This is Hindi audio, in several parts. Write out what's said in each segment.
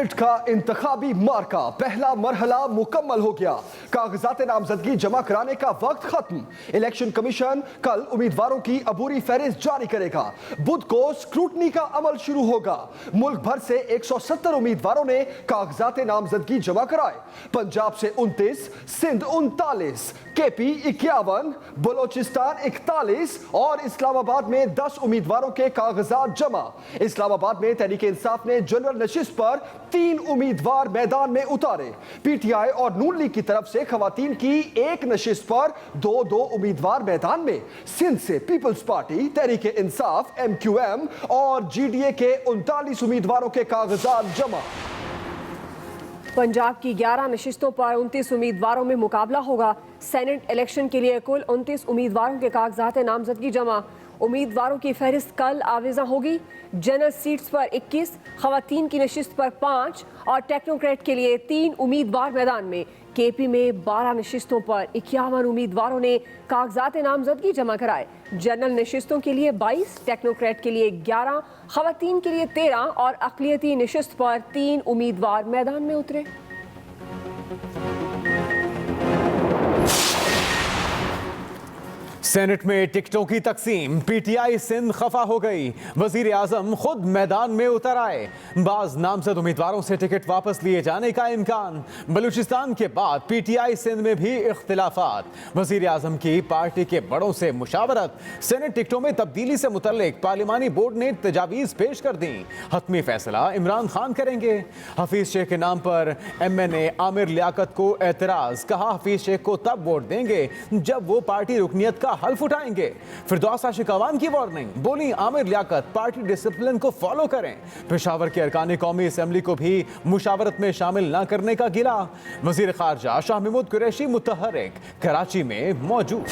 सेनेट का इंतखाबी मार्का पहला मरहला मुकम्मल हो गया। कागजात नामजदगी जमा कराने का वक्त खत्म। इलेक्शन कमीशन कल उम्मीदवारों की अबूरी फहरिस्त जारी करेगा। बुध को स्क्रूटनी का अमल शुरू होगा। मुल्क भर से 170 उम्मीदवारों ने कागजात नामजदगी जमा कराए। पंजाब से 29, सिंध 39, केपी 51, बलोचिस्तान 41 और इस्लामाबाद में 10 उम्मीदवारों के कागजात जमा। इस्लामाबाद में तहरीक इंसाफ ने जनरल नशिस्त पर 3 उम्मीदवार मैदान में उतारे। पीटीआई और नून लीग की तरफ से खवातीन की एक नशिस्त पर 2-2 उम्मीदवार मैदान में। सिंध से peoples party, Tehreek Insaf, MQM और GDA के 39 उम्मीदवारों के कागजात जमा। पंजाब की 11 नशिस्तों पर 29 उम्मीदवारों में मुकाबला होगा। सेनेट इलेक्शन के लिए कुल 29 उम्मीदवारों के कागजात नामजदगी जमा। उम्मीदवारों की फहरिस्त कल आवेजा होगी। जनरल सीट्स पर 21, खवातीन की नशिस्त पर 5 और टेक्नोक्रेट के लिए 3 उम्मीदवार मैदान में। केपी में 12 नशिस्तों पर 51 उम्मीदवारों ने कागजात नामजदगी जमा कराए। जनरल नशिस्तों के लिए 22, टेक्नोक्रेट के लिए 11, खवातीन के लिए 13 और अक़लियती नशिस्त पर 3 उम्मीदवार मैदान में उतरे। सेनेट में टिकटों की तकसीम, पीटीआई सिंध खफा हो गई। वजीर आजम खुद मैदान में उतर आए। बाज नामजद उम्मीदवारों से टिकट वापस लिए जाने का इम्कान। बलूचिस्तान के बाद पीटीआई सिंध में भी इख्तिलाफात। वजीर आजम की पार्टी के बड़ों से मुशावरत। सेनेट टिकटों में तब्दीली से मुतल्लिक पार्लिमानी बोर्ड ने तजावीज़ पेश कर दी। हतमी फैसला इमरान खान करेंगे। हफीज शेख के नाम पर MNA आमिर लियाकत को एतराज। कहा हफीज शेख को तब वोट देंगे जब वो पार्टी रुकनियत का हल्फ उठाएंगे। फिरदौस आशिक अवान की वार्निंग। बोली आमिर लियाकत पार्टी डिसिप्लिन को फॉलो करें। पेशावर के अरकान कौमी असेंबली को भी मुशावरत में शामिल न करने का गिला। वजीर खारजा शाह महमूद कुरैशी मुतहर्रिक कराची में मौजूद।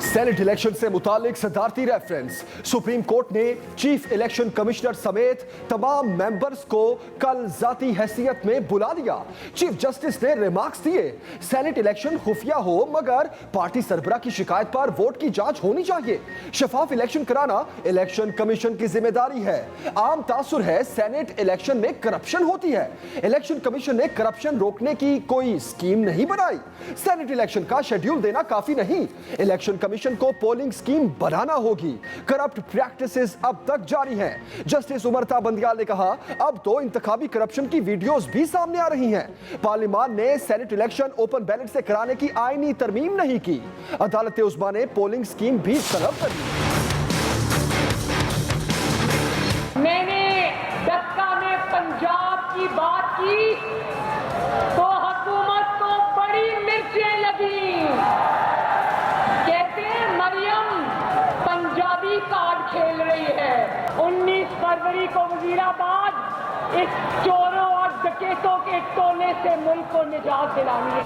सेनेट इलेक्शन से मुतालिक सदारती रेफरेंस। सुप्रीम कोर्ट ने चीफ इलेक्शन कमिश्नर समेत तमाम मेंबर्स को कल जाती हैसियत में बुला लिया। चीफ जस्टिस ने रिमार्क्स दिए, सेनेट इलेक्शन खुफिया हो मगर पार्टी सरबराह की शिकायत पर वोट की जांच होनी चाहिए। शफाफ इलेक्शन कराना इलेक्शन कमीशन की जिम्मेदारी है। आम तासुर है सेनेट इलेक्शन में करप्शन होती है। इलेक्शन कमीशन ने करप्शन रोकने की कोई स्कीम नहीं बनाई। सेनेट इलेक्शन का शेड्यूल देना काफी नहीं, इलेक्शन कमीशन को पोलिंग स्कीम बनाना होगी। करप्ट प्रैक्टिसेस अब तक जारी हैं। जस्टिस उमरता बंदियाल ने कहा, अब तो इंतखाबी करप्शन की वीडियोस भी सामने आ रही हैं। पार्लियामान ने सेनेट इलेक्शन ओपन बैलेट से कराने की आईनी तरमीम नहीं की। अदालत उस्मा ने पोलिंग स्कीम भी तलब कर दी। मैंने दक्का में पंजाब की बात की तो हुकूमत को बड़ी मिर्चें लगी। पंजाबी कार्ड खेल रही है। 19 फरवरी को वजीराबाद इस चोरों और डकैतों के टोले से मुल्क को निजात दिलानी है।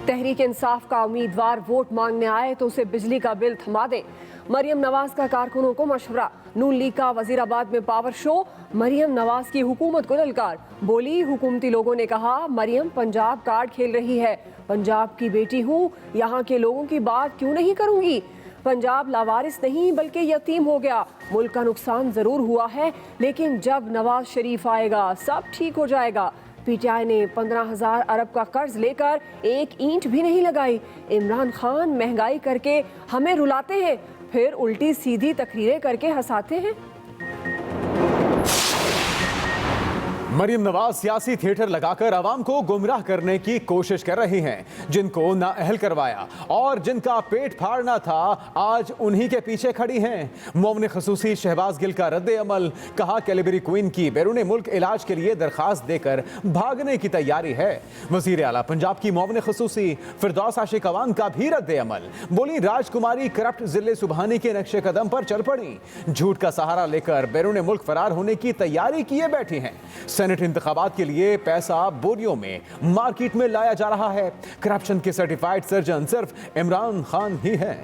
तहरीक इंसाफ का उम्मीदवार वोट मांगने आए तो उसे बिजली का बिल थमा दे। मरियम नवाज का कारकुनों को मशवरा। नून लीग का वजीराबाद में पावर शो। मरियम नवाज की हुकूमत को ललकार। बोली हुकूमती लोगों ने कहा मरियम पंजाब कार्ड खेल रही है। पंजाब की बेटी हूँ, यहाँ के लोगों की बात क्यों नहीं करूँगी। पंजाब लावारिस नहीं बल्कि यतीम हो गया। मुल्क का नुकसान जरूर हुआ है लेकिन जब नवाज शरीफ आएगा सब ठीक हो जाएगा। पीटीआई ने 15,000 अरब का कर्ज लेकर एक ईंट भी नहीं लगाई। इमरान खान महंगाई करके हमें रुलाते हैं, फिर उल्टी सीधी तकरीरें करके हंसाते हैं। मरियम नवाज सियासी थिएटर लगाकर आवाम को गुमराह करने की कोशिश कर रही हैं। जिनको नाअहल करवाया और जिनका पेट फाड़ना था आज उन्हीं के पीछे खड़ी हैं। मोमिन खसूसी शहबाज गिल का रद्द अमल। कहा कैलिबरी क्वीन की बैरून मुल्क इलाज के लिए दरखास्त देकर भागने की तैयारी है। वजीर आला पंजाब की मोमिन खसूसी फिरदौस आशिक अवान का भी रद्द अमल। बोली राजकुमारी करप्ट जिले सुबहानी के नक्शे कदम पर चल पड़ी। झूठ का सहारा लेकर बैरून मुल्क फरार होने की तैयारी किए बैठी हैं। सेनेट इंतखाबात के लिए पैसा बोरियों में मार्केट में लाया जा रहा है। करप्शन के सर्टिफाइड सर्जन सिर्फ इमरान खान ही हैं।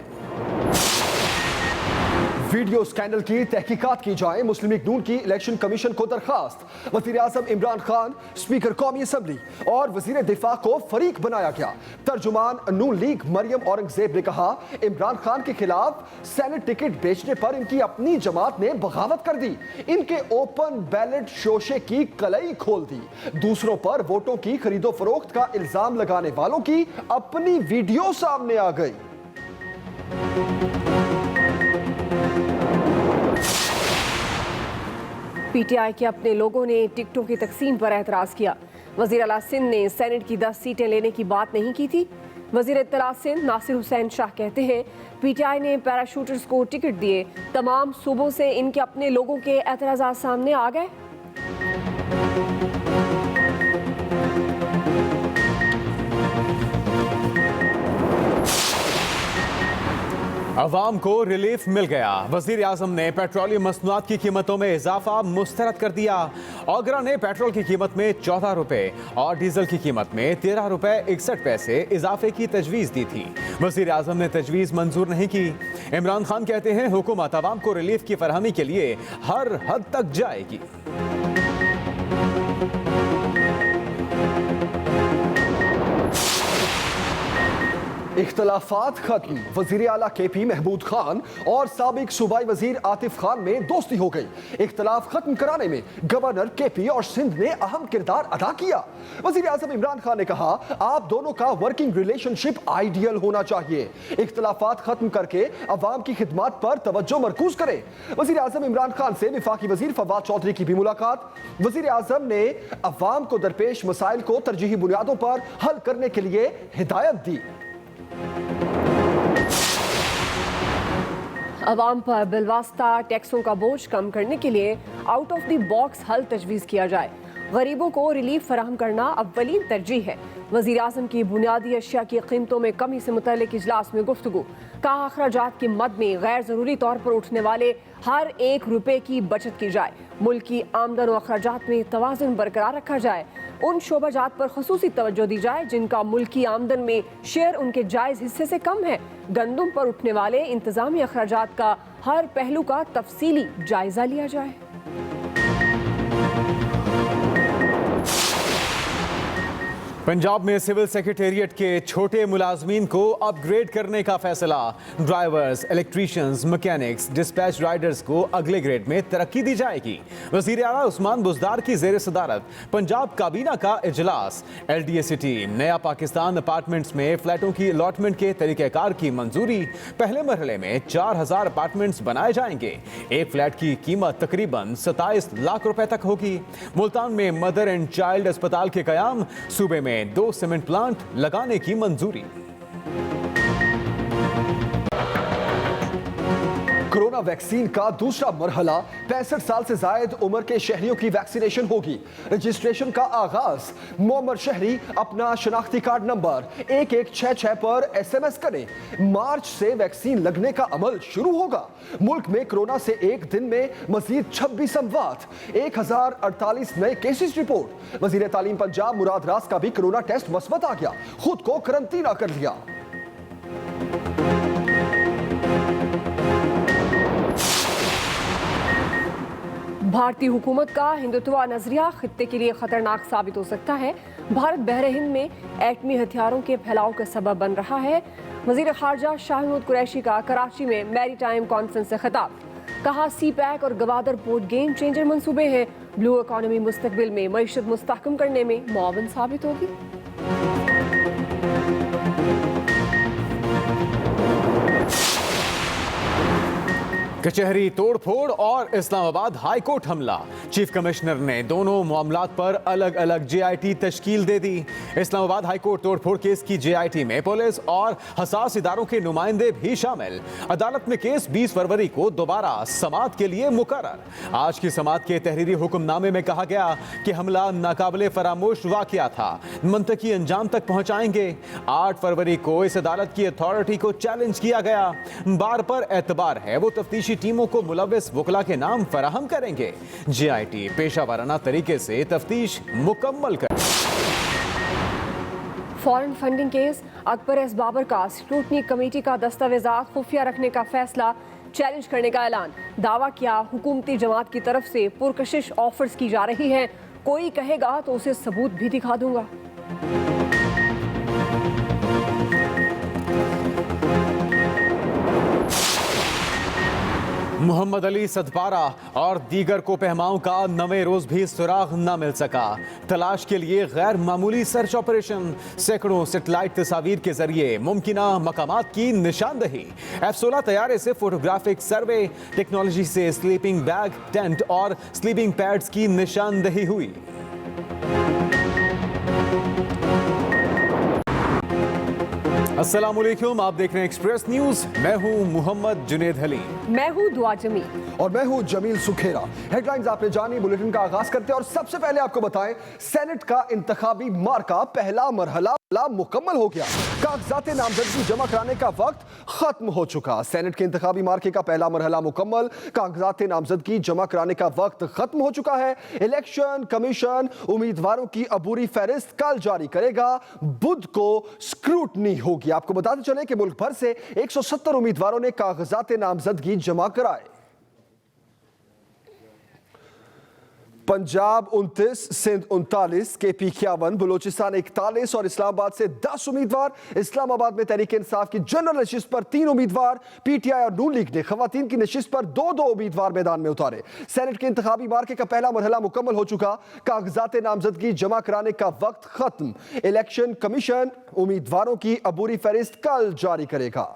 वीडियो स्कैंडल की तहकीकात की जाए, मुस्लिम लीग नून की इलेक्शन कमीशन को दरखास्त। वज़ीर आज़म इमरान खान, स्पीकर कौमी असम्बली और वज़ीर दिफा को फरीक बनाया गया। तर्जुमान नून लीग मरियम औरंगजेब ने कहा, इमरान खान के खिलाफ सेनेट टिकट बेचने पर इनकी अपनी जमात ने बगावत कर दी, इनके ओपन बैलेट शोशे की कलई खोल दी। दूसरों पर वोटों की खरीदो फरोख्त का इल्जाम लगाने वालों की अपनी वीडियो सामने आ गई। पीटीआई के अपने लोगों ने टिकटों की तकसीम पर एतराज किया। वजीर आला सिंध ने सेनेट की 10 सीटें लेने की बात नहीं की थी। वजीर इत्तला सिंध नासिर हुसैन शाह कहते हैं, पीटीआई ने पैराशूटर्स को टिकट दिए, तमाम सूबों से इनके अपने लोगों के एतराज़ात सामने आ गए। अवाम को रिलीफ मिल गया। वजीर आजम ने पेट्रोलियम मसनूआत की कीमतों में इजाफा मुस्तरद कर दिया। ओगरा ने पेट्रोल की कीमत में 14 रुपए और डीजल की कीमत में 13 रुपए 61 पैसे इजाफे की तजवीज़ दी थी। वजीर आजम ने तजवीज़ मंजूर नहीं की। इमरान खान कहते हैं, हुकूमत अवाम को रिलीफ की फरहमी के लिए हर हद तक जाएगी। इख्तलाफात खत्म। वजीर आला KP महमूद खान और साबिक सूबाई वजीर आतिफ खान में दोस्ती हो गई। इख्तलाफ खत्म कराने में गवर्नर KP और सिंध ने अहम किरदार अदा किया। वजीर आजम इमरान खान ने कहा, आप दोनों का वर्किंग रिलेशनशिप आइडियल होना चाहिए। इख्तलाफात खत्म करके अवाम की खिदमत पर तवज्जो मरकूज करें। वजीर आजम इमरान खान से वफाकी वजीर फवाद चौधरी की भी मुलाकात। वजीर आजम ने अवाम को दरपेश मसाइल को तरजीही बुनियादों पर हल करने के लिए हिदायत दी। अवाम पर बिलवास्ता टैक्सों का बोझ कम करने के लिए आउट ऑफ द बॉक्स हल तजवीज़ किया जाए। गरीबों को रिलीफ फराहम करना अव्वलीन तरजीह है। वज़ीर आज़म की बुनियादी अशिया की कीमतों में कमी से मुतल्लिक इजलास में गुफ्तगू। कहा, अखराजात की मद में गैर ज़रूरी तौर पर उठने वाले हर 1 रुपए की बचत की जाए। मुल्क की आमदन और अखराजात में तवाज़ुन बरकरार रखा जाए। उन शोबाजात पर खसूसी तवज्जो दी जाए जिनका मुल्की आमदन में शेयर उनके जायज़ हिस्से से कम है। गंदम पर उठने वाले इंतजामी अखराजात का हर पहलू का तफसीली जायजा लिया जाए। पंजाब में सिविल सेक्रेटेरिएट के छोटे मुलाजमीन को अपग्रेड करने का फैसला। Drivers, electricians, mechanics, dispatch Riders को अगले ग्रेड में तरक्की दी जाएगी। वज़ीर आला उस्मान बुज़दार की ज़ेर सदारत पंजाब काबीना का इजलास। LDA टीम नया पाकिस्तान अपार्टमेंट्स में फ्लैटों की अलॉटमेंट के तरीक़ेकार की मंजूरी। पहले मरहले में 4000 अपार्टमेंट्स बनाए जाएंगे। एक फ्लैट की कीमत तकरीबन 27 लाख रुपए तक होगी। मुल्तान में मदर एंड चाइल्ड अस्पताल के क़याम। सूबे में 2 सीमेंट प्लांट लगाने की मंजूरी। कोरोना वैक्सीन का दूसरा मरहला 65 साल से जायद उम्र के शहरियों की वैक्सीनेशन होगी। रजिस्ट्रेशन का आगाज। मोमर शहरी अपना शनाख्ती कार्ड नंबर 1166 पर SMS करें। मार्च से वैक्सीन लगने का अमल शुरू होगा। मुल्क में कोरोना से एक दिन में मजीद 26 अमवात, 1048 नए केसेस रिपोर्ट। वजीर तालीम पंजाब मुराद रास का भी कोरोना टेस्ट मस्बत आ गया, खुद को करंटीना कर लिया। भारतीय हुकूमत का हिंदुत्व नजरिया खित्ते के लिए खतरनाक साबित हो सकता है। भारत बहर हिंद में एटमी हथियारों के फैलाव का सबब बन रहा है। वजीर खारजा शाह महमूद कुरैशी का कराची में मैरी टाइम कॉन्फ्रेंस से खिताब। कहा, CPEC और गवादर पोर्ट गेम चेंजर मंसूबे हैं। ब्लू इकॉनमी मुस्तकबिल में मईशत मुस्तहकम करने में मुआवन साबित होगी। कचहरी तोड़फोड़ और इस्लामाबाद हाई कोर्ट हमला। चीफ कमिश्नर ने दोनों मामलात पर अलग अलग JIT तश्कील दे दी। इस्लामाबाद हाई कोर्ट तोड़फोड़ केस की JIT में पुलिस और हसास इदारों के नुमाइंदे भी शामिल। अदालत में केस 20 फरवरी को दोबारा समाअत के लिए मुकर्रर। आज की समाअत के तहरीरी हुक्मनामे में कहा गया कि हमला नाकाबिले फरामोश वाक़या था, मंतकी अंजाम तक पहुंचाएंगे। 8 फरवरी को इस अदालत की अथॉरिटी को चैलेंज किया गया। बार पर एतबार है वो तफ्तीशी टीमों को मुलव्विस वकला के नाम फराहम करेंगे। JIT पेशा वाराना तरीके से तफ्तीश मुकम्मल कर। Foreign funding case. Akbar S Babar का स्क्रूटनी कमेटी का दस्तावेजात खुफिया रखने का फैसला। चैलेंज करने का ऐलान। दावा किया हुकूमती जमात की तरफ से पुरकशिश ऑफर्स की जा रही हैं, कोई कहेगा तो उसे सबूत भी दिखा दूंगा। मोहम्मद अली सदपारा और दीगर को पहमाओं का नवे रोज भी सुराग न मिल सका। तलाश के लिए गैर मामूली सर्च ऑपरेशन, सैकड़ों सैटेलाइट तस्वीर के जरिए मुमकिना मकामात की निशानदही। F-16 तैयारे से फोटोग्राफिक सर्वे, टेक्नोलॉजी से स्लीपिंग बैग, टेंट और स्लीपिंग पैड्स की निशानदही हुई। अस्सलाम वालेकुम, आप देख रहे हैं एक्सप्रेस न्यूज। मैं हूं मोहम्मद जुनेद अली। मैं हूं दुआ जमी और मैं हूं जमील सुखेरा। हेडलाइंस आपने जानी, बुलेटिन का आगाज करते हैं और सबसे पहले आपको बताएं, सेनेट का इंतखाबी मार्का पहला मरहला मुकम्मल हो गया। कागजात नामजदगी जमा कराने का वक्त खत्म हो चुका। सेनेट के इंतखाबी मार्के का पहला मरहला मुकम्मल, कागजात नामजदगी जमा कराने का वक्त खत्म हो चुका है। इलेक्शन कमीशन उम्मीदवारों की अबूरी फहरिस्त कल जारी करेगा। बुध को स्क्रूटनी होगी। आपको बताते चले कि मुल्क भर से 170 उम्मीदवारों ने कागजात नामजदगी जमा कराए। पंजाब 29, सिंध 39, KP 51, बलूचिस्तान 41 और इस्लामाबाद से 10 उम्मीदवार। इस्लामाबाद में तहरीक इंसाफ की जनरल नशिस्त पर 3 उम्मीदवार। PTI और नून लीग ने खवातीन की नशिस्त पर 2-2 उम्मीदवार मैदान में उतारे। सेनेट के इंतखाबी मार्के का पहला मरहला मुकम्मल हो चुका। कागजात नामजदगी जमा कराने का वक्त खत्म। इलेक्शन कमीशन उम्मीदवारों की अबूरी फहरिस्त कल जारी करेगा।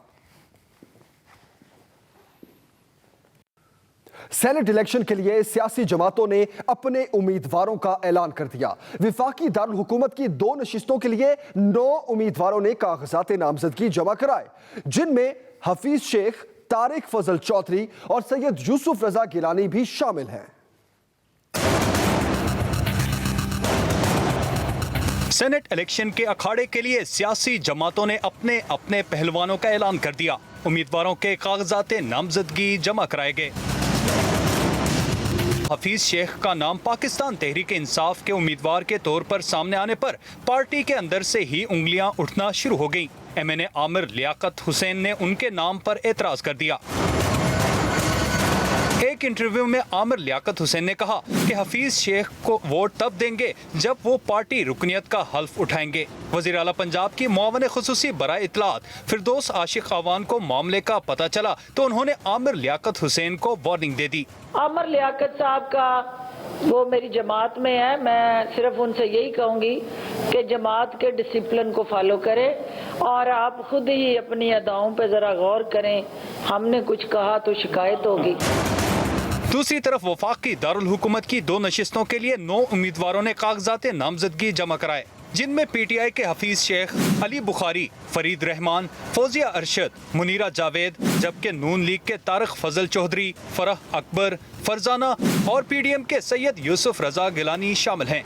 सेनेट इलेक्शन के लिए सियासी जमातों ने अपने उम्मीदवारों का ऐलान कर दिया। विफाकी दारुल हुकूमत की 2 नशिस्तों के लिए 9 उम्मीदवारों ने कागजात नामजदगी जमा कराए, जिनमें हफीज शेख, तारिक फजल चौधरी और सैयद यूसुफ रजा गिलानी भी शामिल हैं। सेनेट इलेक्शन के अखाड़े के लिए सियासी जमातों ने अपने अपने पहलवानों का ऐलान कर दिया। उम्मीदवारों के कागजात नामजदगी जमा कराए गए। हफीज शेख का नाम पाकिस्तान तहरीक इंसाफ के उम्मीदवार के तौर पर सामने आने पर पार्टी के अंदर से ही उंगलियां उठना शुरू हो गईं। MNA आमिर लियाकत हुसैन ने उनके नाम पर एतराज कर दिया। एक इंटरव्यू में आमिर लियाकत हुसैन ने कहा कि हफीज शेख को वोट तब देंगे जब वो पार्टी रुकनियत का हल्फ उठाएंगे। वज़ीर आला पंजाब की मुआवन खुसूसी बराए इत्तलात फिरदौस आशिक अवान को मामले का पता चला तो उन्होंने आमिर लियाकत हुसैन को वार्निंग दे दी। आमिर लियाकत साहब का वो मेरी जमात में है, मैं सिर्फ उनसे यही कहूँगी कि जमात के डिसिप्लिन को फॉलो करें और आप खुद ही अपनी अदाओं पे ज़रा गौर करें। हमने कुछ कहा तो शिकायत होगी। दूसरी तरफ वफाकी दारुल हुकूमत की 2 नशिस्तों के लिए 9 उम्मीदवारों ने कागजात नामजदगी जमा कराए, जिनमें PTI के हफीज शेख, अली बुखारी, फरीद रहमान, फौजिया अरशद, मुनीरा जावेद, जबकि नून लीग के तारिक फजल चौधरी, फरह अकबर, फरजाना और PDM के सैयद यूसुफ रजा गिलानी शामिल हैं।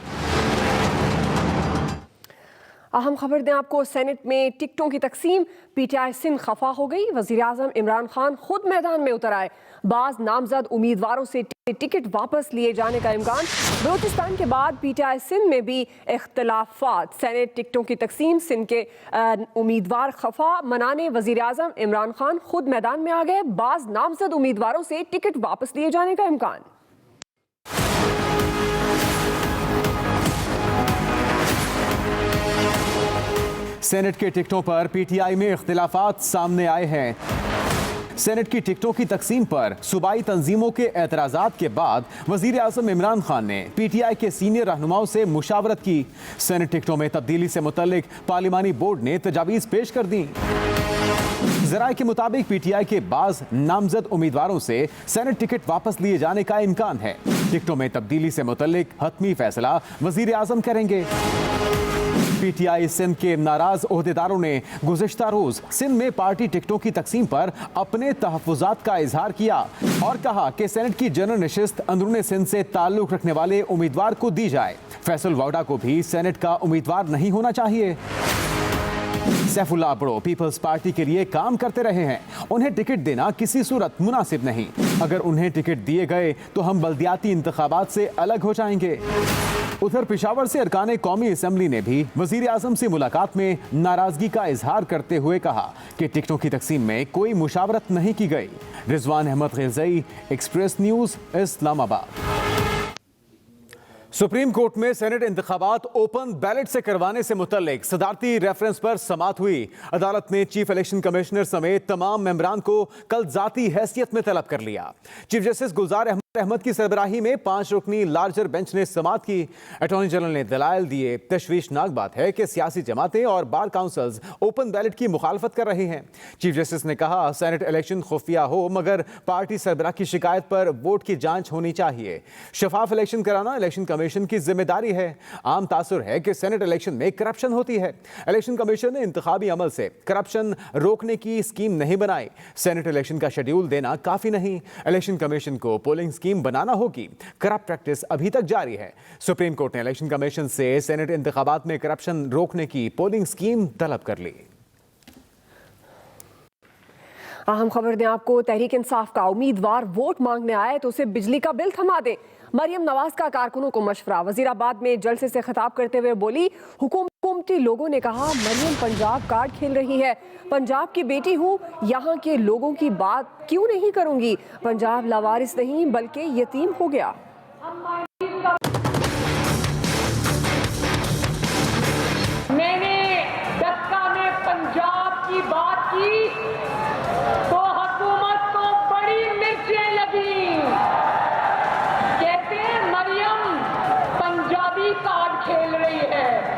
अहम खबर दें आपको, सेनेट में टिकटों की तकसीम, PTI सिंध खफा हो गई। वज़ीर आज़म इमरान खान खुद मैदान में उतर आए। बाज नामजद उम्मीदवारों से टिकट वापस लिए जाने का इम्कान। बलूचिस्तान के बाद PTI सिंध में भी इख्तलाफात। सेनेट टिकटों की तकसीम, सिंध के उम्मीदवार खफा मनाने वज़ीर आज़म इमरान खान खुद मैदान में आ गए। बाज नामजद उम्मीदवारों से टिकट वापस लिए जाने का इम्कान। सेनेट के टिकटों पर PTI में इख्तिलाफात सामने आए हैं। सेनेट की टिकटों की तकसीम पर सूबाई तंजीमों के एतराज़ात के बाद वज़ीर आज़म इमरान खान ने PTI के सीनियर रहनुमाओं से मुशावरत की। सेनेट टिकटों में तब्दीली से मुतल्लिक पार्लिमानी बोर्ड ने तजावीज़ पेश कर दी। ज़राए के मुताबिक PTI के बाज़ नामजद उम्मीदवारों से सेनेट टिकट वापस लिए जाने का इम्कान है। टिकटों में तब्दीली से मुतल्लिक हतमी फैसला वज़ीर आज़म करेंगे। PTI सिंध के नाराज ओहदेदारों ने गुज़िश्ता रोज सिंध में पार्टी टिकटों की तकसीम पर अपने तहफ़्फ़ुज़ात का इजहार किया और कहा कि सेनेट की जनरल नशिस्त अंदरूनी सिंध से ताल्लुक़ रखने वाले उम्मीदवार को दी जाए। फैसल वाउडा को भी सेनेट का उम्मीदवार नहीं होना चाहिए। सैफुल्लाह बड़ो पीपल्स पार्टी के लिए काम करते रहे हैं, उन्हें टिकट देना किसी सूरत मुनासिब नहीं। अगर उन्हें टिकट दिए गए तो हम बल्दियाती इंतखाबात से अलग हो जाएंगे। उधर पिशावर से अरकान कौमी असेंबली ने भी वजीर आजम से मुलाकात में नाराजगी का इजहार करते हुए कहा कि टिकटों की तकसीम में कोई मुशावरत नहीं की गई। Rizwan Ahmed Gilzai, Express News, Islamabad. Supreme Court में सेनेट इंतखाबात ओपन बैलेट से करवाने से मुतल्लिक सदारती रेफरेंस पर समाअत हुई। अदालत ने चीफ इलेक्शन कमिश्नर समेत तमाम मेंबरान को कल जाती हैसियत में तलब कर लिया। चीफ जस्टिस गुलजार अहमद की सरबराही में 5 रुकनी लार्जर बेंच ने समाअत की। अटॉर्नी जनरल ने दलाइल दिए। तशवीशनाक बात है कि सियासी जमातें और बार काउंसिल्स ओपन बैलेट की मुखालफत कर रही हैं। चीफ जस्टिस ने कहा, सेनेट इलेक्शन खुफिया हो मगर पार्टी सरबराह की शिकायत पर वोट की जांच होनी चाहिए। शफाफ इलेक्शन कराना इलेक्शन कमीशन की जिम्मेदारी है। आम तासुर है कि सेनेट इलेक्शन में करप्शन होती है। इलेक्शन कमीशन ने इंतखाबी अमल से करप्शन रोकने की स्कीम नहीं बनाई। सेनेट इलेक्शन का शेड्यूल देना काफी नहीं, इलेक्शन कमीशन को पोलिंग स्कीम बनाना होगी। करप्ट प्रैक्टिस अभी तक जारी है। सुप्रीम कोर्ट ने इलेक्शन कमीशन से सेनेट इंतखाबात में करप्शन रोकने की पोलिंग स्कीम तलब कर ली। अहम खबर दें आपको, तहरीक इंसाफ का उम्मीदवार वोट मांगने आए तो उसे बिजली का बिल थमा दे। मरियम नवाज का कारकुनों को मशवरा। वजीराबाद में जलसे से खिताब करते हुए बोली, हुकूमती लोगों ने कहा मरियम पंजाब कार्ड खेल रही है। पंजाब की बेटी हूँ, यहाँ के लोगों की बात क्यों नहीं करूंगी। पंजाब लावारिस नहीं बल्कि यतीम हो गया।